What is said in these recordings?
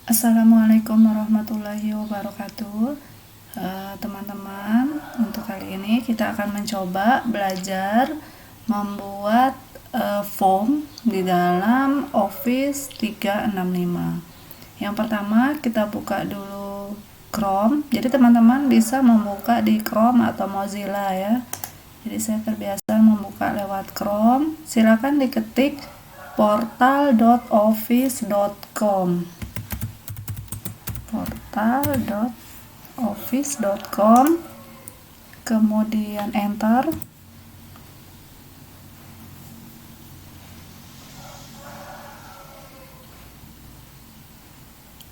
Assalamualaikum warahmatullahi wabarakatuh. Teman-teman, untuk kali ini kita akan mencoba belajar membuat form di dalam Office 365. Yang pertama kita buka dulu Chrome. Jadi teman-teman bisa membuka di Chrome atau Mozilla ya. Jadi saya terbiasa membuka lewat Chrome. Silakan diketik portal.office.com portal.office.com, kemudian enter.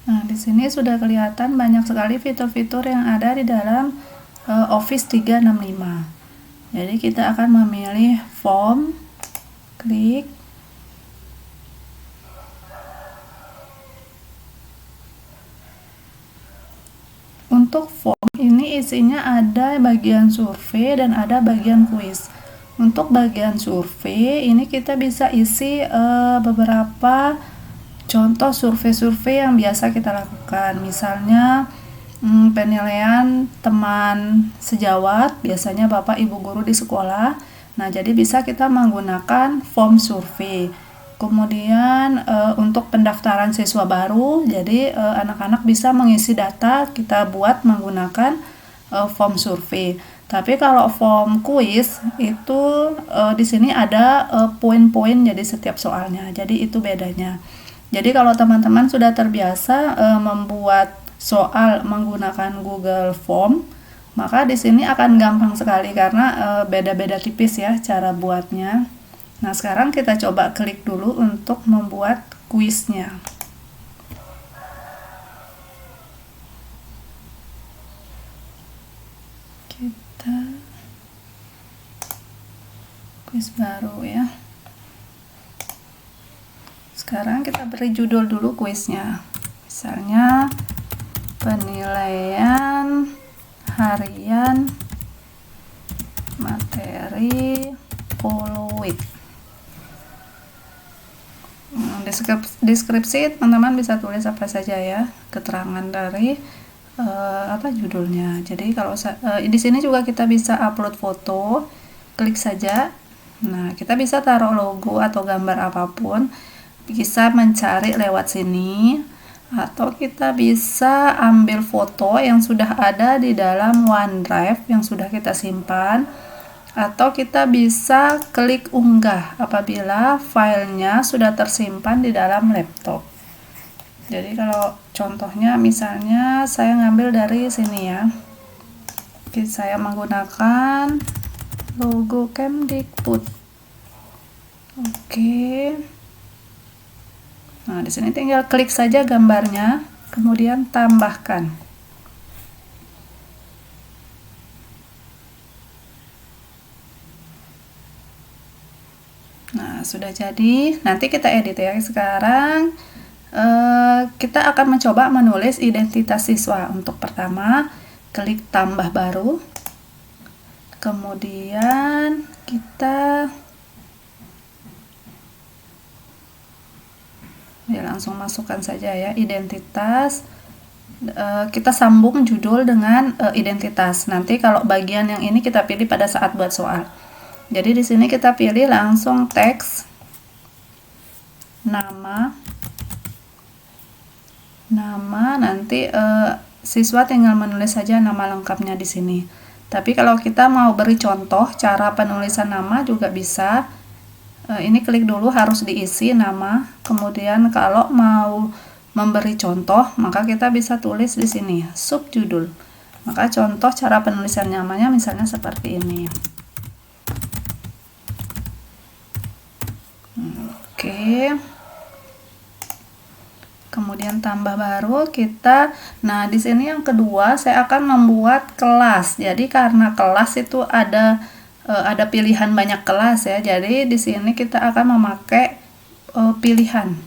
Nah, di sini sudah kelihatan banyak sekali fitur-fitur yang ada di dalam Office 365. Jadi kita akan memilih form, klik. Untuk form ini isinya ada bagian survei dan ada bagian kuis. Untuk bagian survei ini kita bisa isi beberapa contoh survei-survei yang biasa kita lakukan. Misalnya penilaian teman sejawat, biasanya Bapak Ibu guru di sekolah. Nah, jadi bisa kita menggunakan form survei. Kemudian untuk pendaftaran siswa baru, jadi anak-anak bisa mengisi data kita buat menggunakan form survei. Tapi kalau form kuis itu di sini ada poin-poin jadi setiap soalnya. Jadi itu bedanya. Jadi kalau teman-teman sudah terbiasa membuat soal menggunakan Google Form, maka di sini akan gampang sekali karena beda-beda tipis ya cara buatnya. Nah, sekarang kita coba klik dulu untuk membuat kuisnya. Kita kuis baru ya. Sekarang kita beri judul dulu kuisnya. Misalnya penilaian harian materi fluid. Deskripsi teman-teman bisa tulis apa saja ya, keterangan dari judulnya. Jadi kalau di sini juga kita bisa upload foto, klik saja. Nah, kita bisa taruh logo atau gambar apapun, bisa mencari lewat sini, atau kita bisa ambil foto yang sudah ada di dalam OneDrive yang sudah kita simpan, atau kita bisa klik unggah apabila filenya sudah tersimpan di dalam laptop. Jadi kalau contohnya misalnya saya ngambil dari sini ya. Oke, saya menggunakan logo Kemdikbud. Oke. Nah, di sini tinggal klik saja gambarnya, kemudian tambahkan. Nah, sudah jadi. Nanti kita edit ya. Sekarang kita akan mencoba menulis identitas siswa. Untuk pertama, klik tambah baru. Kemudian kita langsung masukkan saja ya identitas. Kita sambung judul dengan identitas. Nanti kalau bagian yang ini kita pilih pada saat buat soal. Jadi di sini kita pilih langsung teks, nama, nanti siswa tinggal menulis saja nama lengkapnya di sini. Tapi kalau kita mau beri contoh cara penulisan nama juga bisa. Ini klik dulu harus diisi nama. Kemudian kalau mau memberi contoh, maka kita bisa tulis di sini subjudul. Maka contoh cara penulisan namanya misalnya seperti ini. Oke. Kemudian tambah baru kita. Nah, di sini yang kedua saya akan membuat kelas. Jadi karena kelas itu ada pilihan banyak kelas ya. Jadi di sini kita akan memakai pilihan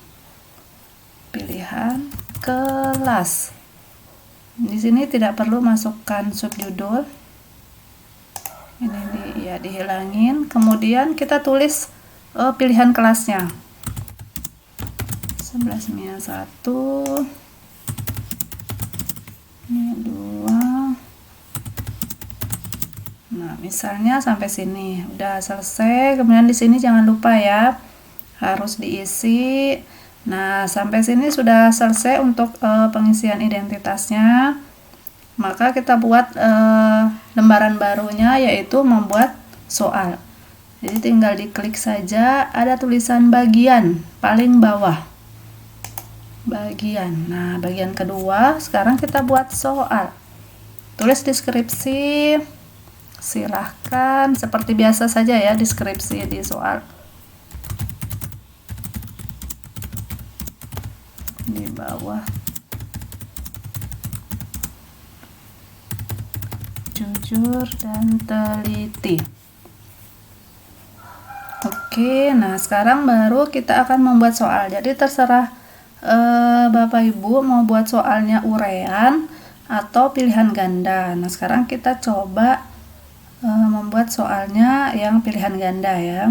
kelas. Di sini tidak perlu masukkan subjudul. Ini dihilangin. Kemudian kita tulis pilihan kelasnya. 11 1 Ini 2. Nah, misalnya sampai sini udah selesai. Kemudian di sini jangan lupa ya, harus diisi. Nah, sampai sini sudah selesai untuk pengisian identitasnya. Maka kita buat lembaran barunya, yaitu membuat soal. Jadi tinggal diklik saja, ada tulisan bagian paling bawah. Bagian. Nah, bagian kedua, sekarang kita buat soal. Tulis deskripsi. Silahkan seperti biasa saja ya, deskripsi di soal. Di bawah. Jujur dan teliti. Oke, nah sekarang baru kita akan membuat soal. Jadi terserah Bapak Ibu mau buat soalnya urean atau pilihan ganda. Nah, sekarang kita coba membuat soalnya yang pilihan ganda ya.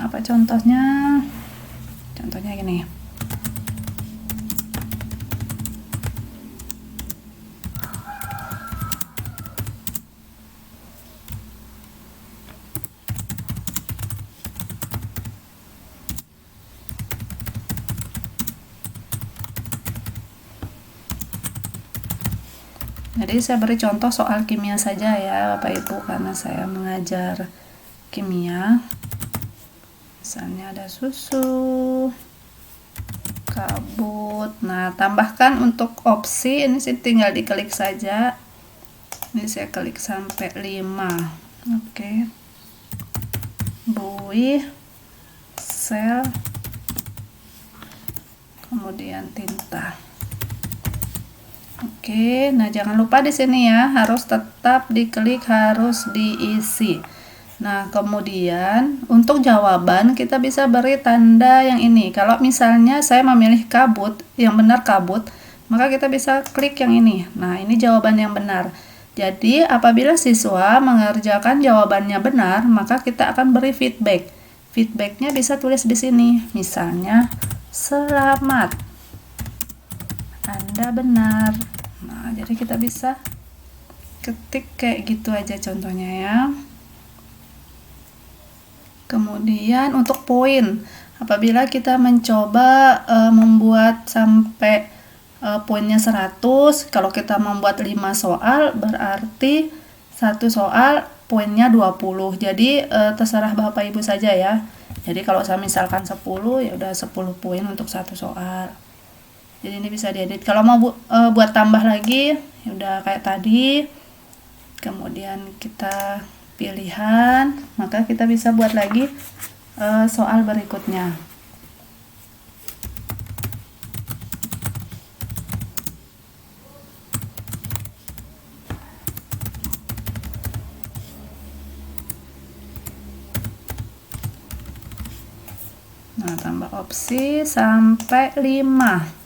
Apa contohnya? Contohnya gini. Jadi saya beri contoh soal kimia saja ya Bapak Ibu, karena saya mengajar kimia. Misalnya ada susu, kabut. Nah, tambahkan untuk opsi ini sih tinggal diklik saja. Ini saya klik sampai 5. Oke. Buih, sel, kemudian tinta. Oke, nah jangan lupa di sini ya, harus tetap diklik, harus diisi. Nah, kemudian untuk jawaban kita bisa beri tanda yang ini. Kalau misalnya saya memilih kabut, yang benar kabut, maka kita bisa klik yang ini. Nah, ini jawaban yang benar. Jadi, apabila siswa mengerjakan jawabannya benar, maka kita akan beri feedback. Feedbacknya bisa tulis di sini. Misalnya, selamat, Anda benar. Nah, jadi kita bisa ketik kayak gitu aja contohnya ya. Kemudian untuk poin, apabila kita mencoba membuat sampai poinnya 100, kalau kita membuat 5 soal berarti satu soal poinnya 20. Jadi terserah Bapak Ibu saja ya. Jadi kalau saya misalkan 10, ya udah 10 poin untuk satu soal. Jadi ini bisa diedit. Kalau mau buat tambah lagi, ya udah kayak tadi. Kemudian kita pilihan, maka kita bisa buat lagi soal berikutnya. Nah, tambah opsi sampai 5.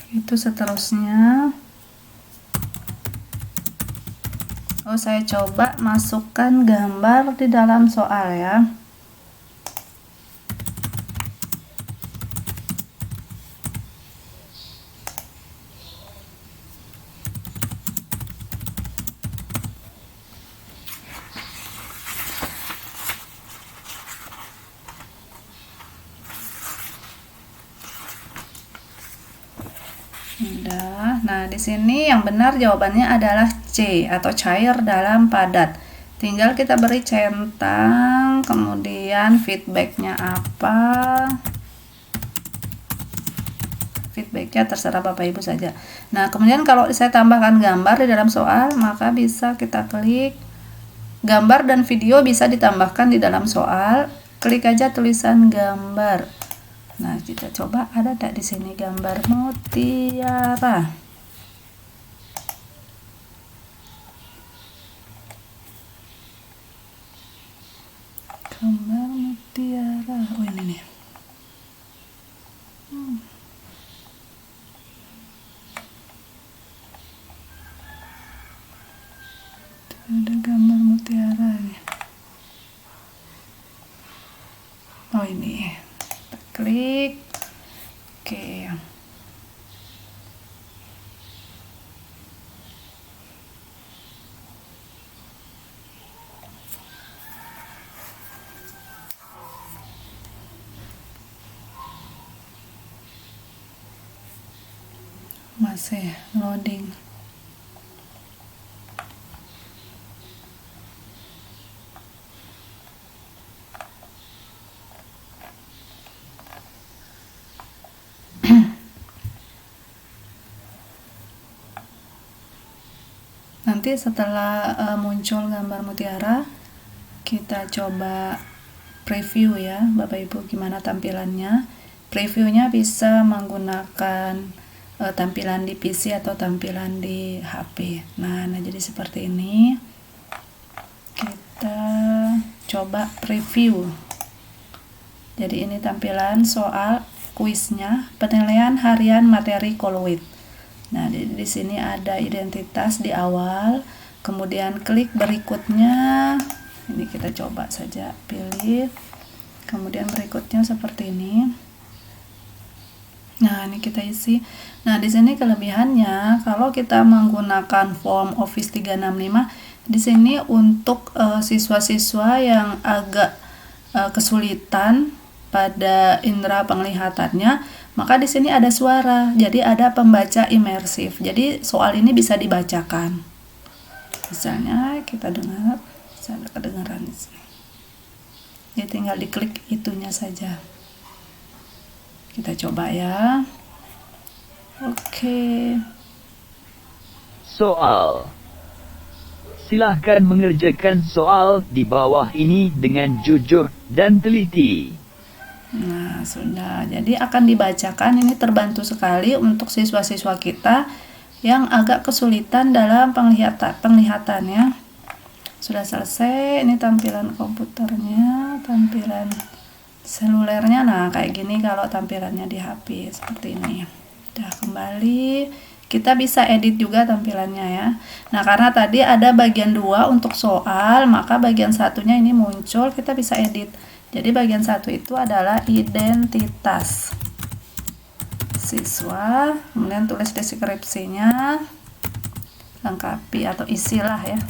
Itu seterusnya. Saya coba masukkan gambar di dalam soal ya. Nah, di sini yang benar jawabannya adalah C atau cair dalam padat. Tinggal kita beri centang, kemudian feedbacknya apa. Feedbacknya terserah Bapak Ibu saja. Nah, kemudian kalau saya tambahkan gambar di dalam soal, maka bisa kita klik. Gambar dan video bisa ditambahkan di dalam soal. Klik aja tulisan gambar. Nah, kita coba ada tak di sini gambar mutiara. Gambar mutiara. Oh, ini nih. Ada gambar mutiara nih. Oh ini, kita klik. Oke. Masih loading. Nanti setelah muncul gambar mutiara, kita coba preview ya Bapak Ibu gimana tampilannya. Previewnya bisa menggunakan tampilan di PC atau tampilan di HP. Nah jadi seperti ini. Kita coba preview. Jadi ini tampilan soal kuisnya, penilaian harian materi koloid. Nah, di sini ada identitas di awal, kemudian klik berikutnya. Ini kita coba saja pilih. Kemudian berikutnya seperti ini. Nah, ini kita isi. Nah, di sini kelebihannya kalau kita menggunakan form Office 365, di sini untuk siswa-siswa yang agak kesulitan pada indera penglihatannya, maka di sini ada suara, jadi ada pembaca imersif. Jadi soal ini bisa dibacakan. Misalnya kita dengar, bisa kedengaran di sini. Jadi tinggal diklik itunya saja. Kita coba ya. Oke. Soal. Silahkan mengerjakan soal di bawah ini dengan jujur dan teliti. Nah, sudah. Jadi akan dibacakan, ini terbantu sekali untuk siswa-siswa kita yang agak kesulitan dalam penglihatannya. Sudah selesai, ini tampilan komputernya, tampilan selulernya. Nah, kayak gini kalau tampilannya di HP, seperti ini. Udah kembali, kita bisa edit juga tampilannya ya. Nah, karena tadi ada bagian 2 untuk soal, maka bagian satunya ini muncul, kita bisa edit. Jadi bagian 1 itu adalah identitas siswa, kemudian tulis deskripsinya, lengkapi atau isilah ya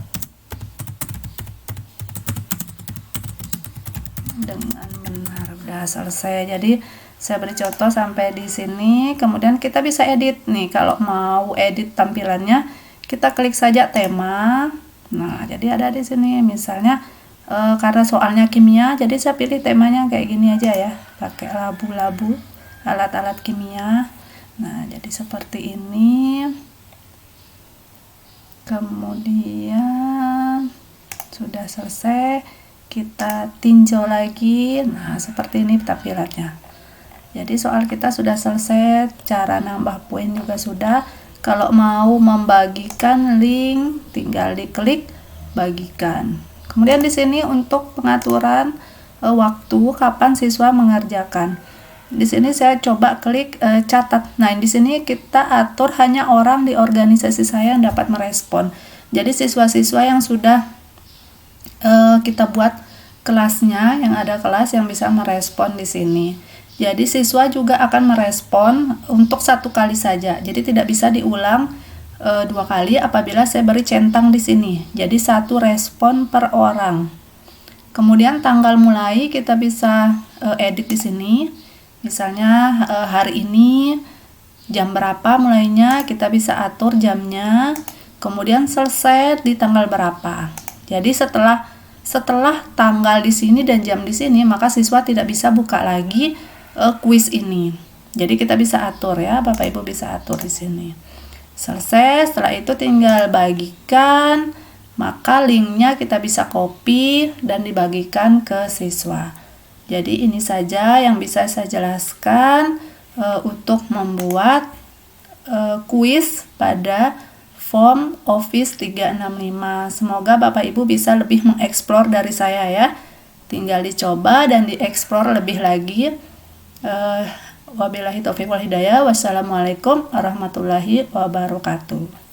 dengan benar. Udah selesai. Jadi saya beri contoh sampai di sini, kemudian kita bisa edit nih. Kalau mau edit tampilannya, kita klik saja tema. Nah, jadi ada di sini misalnya karena soalnya kimia, jadi saya pilih temanya kayak gini aja ya, pakai labu-labu, alat-alat kimia. Nah, jadi seperti ini. Kemudian sudah selesai, kita tinjau lagi. Nah, seperti ini tampilannya. Jadi soal kita sudah selesai, cara nambah poin juga sudah. Kalau mau membagikan link, tinggal diklik bagikan. Kemudian di sini untuk pengaturan waktu kapan siswa mengerjakan. Di sini saya coba klik catat. Nah, di sini kita atur hanya orang di organisasi saya yang dapat merespon. Jadi siswa-siswa yang sudah kita buat kelasnya, yang ada kelas yang bisa merespon di sini. Jadi siswa juga akan merespon untuk 1 kali saja. Jadi tidak bisa diulang 2 kali apabila saya beri centang di sini. Jadi 1 respon per orang. Kemudian tanggal mulai kita bisa edit di sini. Misalnya hari ini jam berapa mulainya, kita bisa atur jamnya. Kemudian selesai di tanggal berapa. Jadi setelah tanggal di sini dan jam di sini, maka siswa tidak bisa buka lagi kuis ini. Jadi kita bisa atur ya, Bapak Ibu bisa atur di sini. Selesai, setelah itu tinggal bagikan, maka linknya kita bisa copy dan dibagikan ke siswa. Jadi ini saja yang bisa saya jelaskan untuk membuat kuis pada form Office 365. Semoga Bapak Ibu bisa lebih mengeksplor dari saya ya. Tinggal dicoba dan dieksplor lebih lagi. Wabillahi taufiq wal hidayah. Wassalamualaikum warahmatullahi wabarakatuh.